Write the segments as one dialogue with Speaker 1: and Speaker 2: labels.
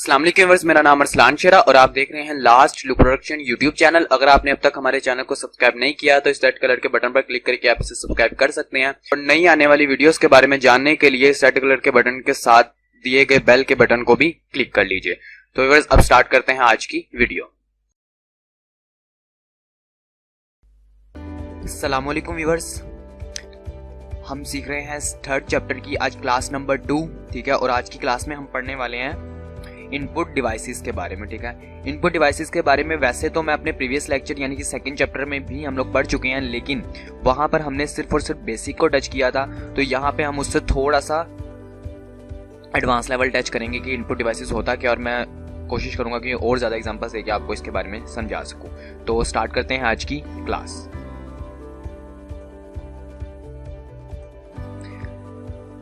Speaker 1: अस्सलाम वालेकुम व्यूअर्स, मेरा नाम अरसलान शेरा और आप देख रहे हैं last look production YouTube channel. अगर आपने अब तक हमारे चैनल को सब्सक्राइब नहीं किया तो इस रेड कलर के बटन पर क्लिक करके आप इसे सब्सक्राइब कर सकते हैं और नई आने वाली वीडियोस के बारे में जानने के लिए इस रेड कलर के बटन के साथ दिए गए बेल के बटन को भी क्लिक कर लीजिए। तो व्यूअर्स अब स्टार्ट करते हैं आज की वीडियो। अस्सलाम वालेकुम व्यूअर्स, हम सीख रहे हैं थर्ड चैप्टर की आज क्लास नंबर 2, ठीक है। और आज की क्लास में हम पढ़ने वाले हैं इनपुट डिवाइसेस के बारे में, ठीक है। इनपुट डिवाइसेस के बारे में वैसे तो मैं अपने प्रीवियस लेक्चर यानी कि सेकंड चैप्टर में भी हम लोग पढ़ चुके हैं, लेकिन वहां पर हमने सिर्फ और सिर्फ बेसिक को टच किया था। तो यहाँ पे हम उससे थोड़ा सा एडवांस लेवल टच करेंगे कि इनपुट डिवाइसेस होता क्या, और मैं कोशिश करूंगा कि और ज्यादा एग्जांपल्स देके आपको इसके बारे में समझा सकूं। तो स्टार्ट करते हैं आज की class.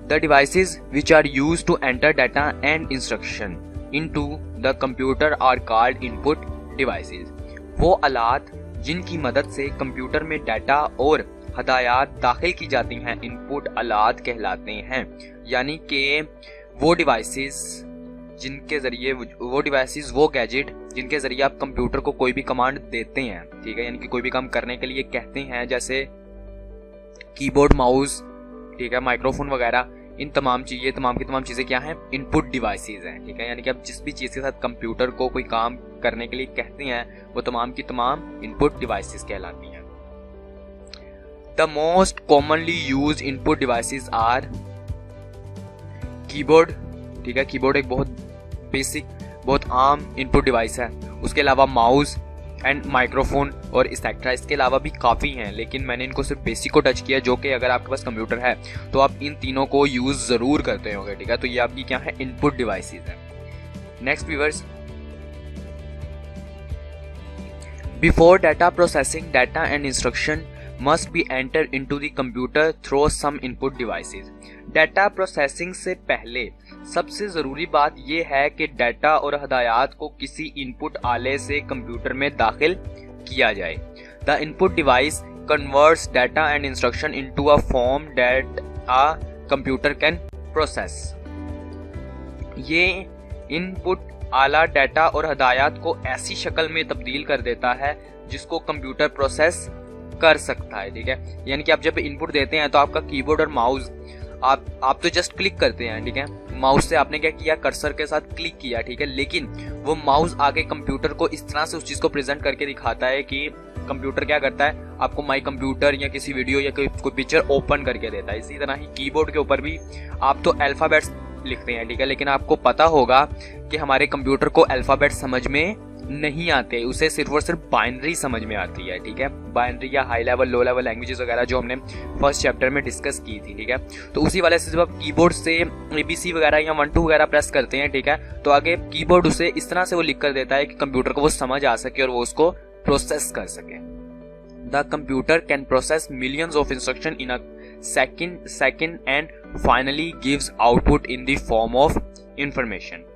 Speaker 1: The devices which are used to enter data and instruction into the computer are called input devices। वो आलात जिनकी मदद से कंप्यूटर में डाटा और हदायत दाखिल की जाती हैं इनपुट आलात कहलाते हैं। यानी कि वो डिवाइसेस जिनके जरिए वो गैजेट जिनके जरिए आप कंप्यूटर को कोई भी कमांड देते हैं, ठीक है, यानी कि कोई भी काम करने के लिए कहते हैं, जैसे कीबोर्ड, माउस, ठीक है, माइक्रोफोन वगैरह। इन तमाम चीजें क्या हैं? इनपुट डिवाइसेस हैं, ठीक है। यानी कि आप जिस भी चीज के साथ कंप्यूटर को कोई काम करने के लिए कहते हैं वो तमाम की तमाम इनपुट डिवाइसेस कहलाती हैं। The most commonly used input devices are keyboard, ठीक है। कीबोर्ड एक बहुत बेसिक, बहुत आम इनपुट डिवाइस है। उसके अलावा माउस एंड माइक्रोफोन और एक्सेट्रा। इसके अलावा भी काफ़ी हैं, लेकिन मैंने इनको सिर्फ बेसिक को टच किया, जो कि अगर आपके पास कंप्यूटर है तो आप इन तीनों को यूज़ ज़रूर करते होंगे, ठीक है। तो ये आपकी क्या है? इनपुट डिवाइसेस है। Next viewers, before data processing data and instruction must be enter into the computer through some input devices. Data processing से पहले सबसे ज़रूरी बात यह है कि डाटा और हदायत को किसी इनपुट आले से कंप्यूटर में दाखिल किया जाए। The input device converts data and instruction into a form that a computer can process. ये इनपुट आला डाटा और हदायत को ऐसी शक्ल में तब्दील कर देता है जिसको कंप्यूटर प्रोसेस कर सकता है, ठीक है। यानी कि आप जब इनपुट देते हैं तो आपका कीबोर्ड और माउस आप तो जस्ट क्लिक करते हैं, ठीक है। माउस से आपने क्या किया? कर्सर के साथ क्लिक किया, ठीक है। लेकिन वो माउस आगे कंप्यूटर को इस तरह से उस चीज को प्रेजेंट करके दिखाता है कि कंप्यूटर क्या करता है? आपको माई कंप्यूटर या किसी वीडियो या कोई पिक्चर ओपन करके देता है। इसी तरह ही कीबोर्ड के ऊपर भी आप तो अल्फाबेट्स लिखते हैं, ठीक है, लेकिन आपको पता होगा कि हमारे कंप्यूटर को अल्फाबेट समझ में नहीं आते, उसे सिर्फ और सिर्फ बाइनरी समझ में आती है, ठीक है। बाइनरी या high level, low level languages वगैरह जो हमने फर्स्ट चैप्टर में डिस्कस की थी, ठीक है। तो उसी वाले से जब आप कीबोर्ड से ABC वगैरह या 1 2 वगैरह प्रेस करते हैं, ठीक है, तो आगे कीबोर्ड उसे इस तरह से वो लिख कर देता है कि कंप्यूटर को वो समझ आ सके और वो उसको प्रोसेस कर सके। The computer can process millions of instruction in a second and finally gives output in the form of information.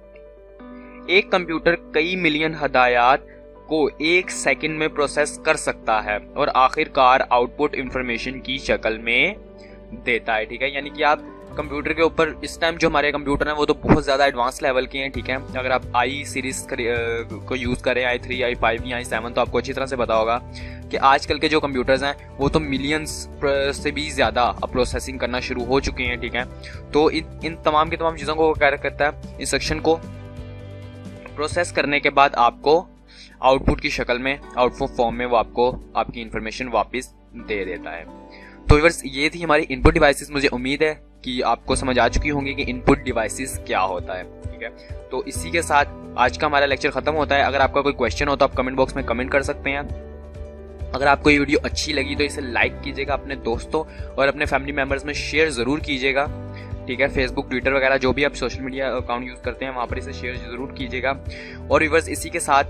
Speaker 1: एक कंप्यूटर कई मिलियन हदायत को एक सेकंड में प्रोसेस कर सकता है और आखिरकार आउटपुट इंफॉर्मेशन की शक्ल में देता है, ठीक है। यानी कि आप कंप्यूटर के ऊपर इस टाइम जो हमारे कंप्यूटर हैं वो तो बहुत ज़्यादा एडवांस लेवल के हैं, ठीक है। अगर आप i सीरीज को यूज़ करें, i3, i5 या i7, तो आपको अच्छी तरह से पता होगा कि आजकल के जो कंप्यूटर्स हैं वो तो मिलियंस से भी ज़्यादा प्रोसेसिंग करना शुरू हो चुके हैं, ठीक है। तो इन तमाम की तमाम चीज़ों को क्या करता है? इंस्ट्रक्शन को प्रोसेस करने के बाद आपको आउटपुट की शक्ल में, आउटपुट फॉर्म में वो आपको आपकी इंफॉर्मेशन वापस दे देता है। तो व्यूअर्स, ये थी हमारी इनपुट डिवाइसेस। मुझे उम्मीद है कि आपको समझ आ चुकी होंगी कि इनपुट डिवाइसेस क्या होता है, ठीक है। तो इसी के साथ आज का हमारा लेक्चर खत्म होता है। अगर आपका कोई क्वेश्चन हो तो आप कमेंट बॉक्स में कमेंट कर सकते हैं। अगर आपको ये वीडियो अच्छी लगी तो इसे लाइक कीजिएगा, अपने दोस्तों और अपने फैमिली मेम्बर्स में शेयर ज़रूर कीजिएगा, ठीक है। फेसबुक, ट्विटर वगैरह जो भी आप सोशल मीडिया अकाउंट यूज़ करते हैं वहाँ पर इसे शेयर ज़रूर कीजिएगा। और व्यूअर्स, इसी के साथ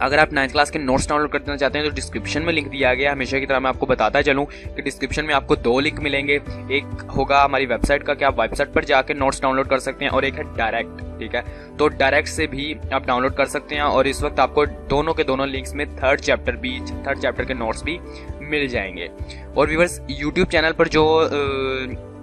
Speaker 1: अगर आप 9th क्लास के नोट्स डाउनलोड करना चाहते हैं तो डिस्क्रिप्शन में लिंक दिया गया। हमेशा की तरह मैं आपको बताता चलूँ कि डिस्क्रिप्शन में आपको 2 लिंक मिलेंगे। एक होगा हमारी वेबसाइट का कि आप वेबसाइट पर जाकर नोट्स डाउनलोड कर सकते हैं, और एक है डायरेक्ट, ठीक है। तो डायरेक्ट से भी आप डाउनलोड कर सकते हैं और इस वक्त आपको दोनों के दोनों लिंक्स में थर्ड चैप्टर के नोट्स भी मिल जाएंगे। और व्यूअर्स, यूट्यूब चैनल पर जो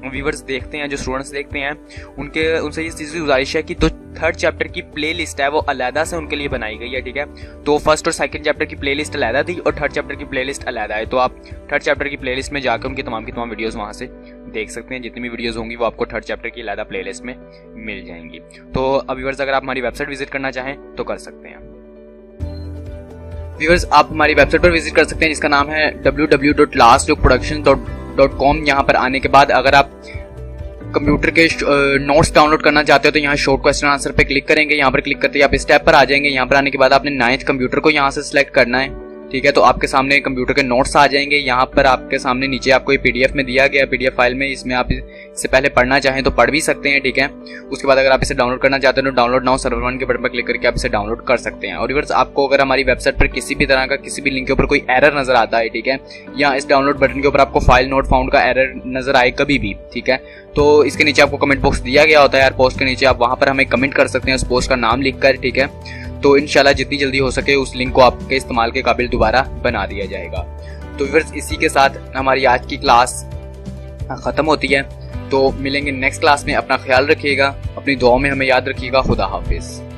Speaker 1: व्यूअर्स देखते हैं, जो स्टूडेंट्स देखते हैं, उनसे इस चीज़ की गुजारिश है कि तो थर्ड चैप्टर की प्ले लिस्ट है वो अलहदा से उनके लिए बनाई गई है, ठीक है। तो फर्स्ट और सेकंड चैप्टर की प्ले लिस्ट अलहदा थी और थर्ड चैप्टर की प्ले लिस्ट अलहदा है। तो आप थर्ड चैप्टर की प्ले लिस्ट में जाकर उनकी तमाम वीडियोज़ वहाँ से देख सकते हैं। जितनी भी वीडियोज़ होंगी वो आपको थर्ड चैप्टर की अलहदा प्ले लिस्ट में मिल जाएंगी। तो अब व्यूअर्स अगर आप हमारी वेबसाइट विजिट करना चाहें तो कर सकते हैं। व्यूअर्स आप हमारी वेबसाइट पर विजिट कर सकते हैं जिसका नाम है www.lastlookproductions.com। यहाँ पर आने के बाद अगर आप कंप्यूटर के नोट्स डाउनलोड करना चाहते हो तो यहाँ शॉर्ट क्वेश्चन आंसर पे क्लिक करेंगे। यहाँ पर क्लिक करते ही आप इस टैब पर आ जाएंगे। यहाँ पर आने के बाद आपने 9th कंप्यूटर को यहाँ से सिलेक्ट करना है, ठीक है। तो आपके सामने कंप्यूटर के नोट्स आ जाएंगे। यहाँ पर आपके सामने नीचे आपको ये PDF में दिया गया, PDF फाइल में, इसमें आप इससे पहले पढ़ना चाहें तो पढ़ भी सकते हैं, ठीक है। उसके बाद अगर आप इसे डाउनलोड करना चाहते हैं तो डाउनलोड नाउ सर्वर 1 के बटन पर क्लिक करके आप इसे डाउनलोड कर सकते हैं। और व्यूअर्स आपको अगर हमारी वेबसाइट पर किसी भी तरह का किसी भी लिंक के ऊपर कोई एरर नजर आता है, ठीक है, या इस डाउनलोड बटन के ऊपर आपको फाइल नॉट फाउंड का एरर नजर आए कभी भी, ठीक है, तो इसके नीचे आपको कमेंट बॉक्स दिया गया होता है यार पोस्ट के नीचे, आप वहां पर हमें कमेंट कर सकते हैं उस पोस्ट का नाम लिखकर, ठीक है। तो इंशाल्लाह जितनी जल्दी हो सके उस लिंक को आपके इस्तेमाल के काबिल दोबारा बना दिया जाएगा। तो व्यूअर्स इसी के साथ हमारी आज की क्लास ख़त्म होती है। तो मिलेंगे नेक्स्ट क्लास में। अपना ख्याल रखिएगा, अपनी दुआओं में हमें याद रखिएगा। खुदा हाफिज़।